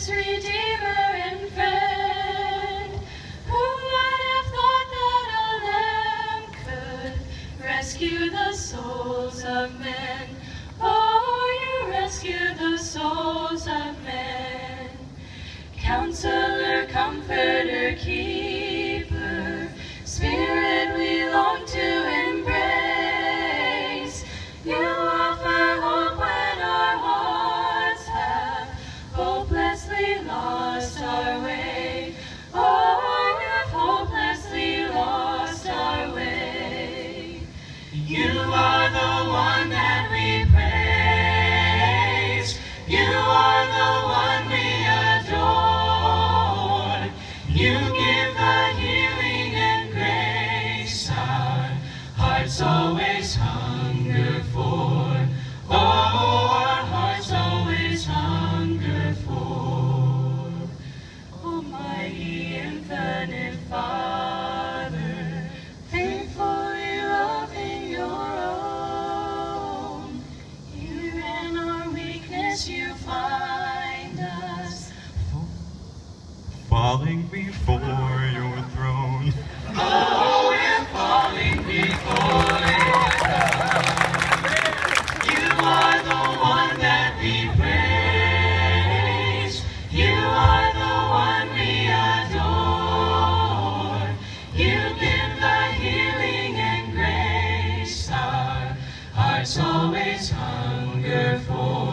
precious Redeemer and friend. Who would have thought that a lamb could rescue the souls of men? Oh, you rescue the souls of men. Counselor, Comforter, Keeper, Spirit we long to embrace. You offer hope when our hearts have hopelessly lost our way. Oh, you've hopelessly lost our way. You are the one that we praise. You are the one we adore. You give the healing and grace our hearts always hunger for. Oh, our hearts always hunger for. Almighty infinite Father, faithfully loving your own, here in our weakness you find us, falling before your throne. oh, we're falling before your throne. You are the one that we praise. You are the one we adore. You give the healing and grace our hearts always hunger for.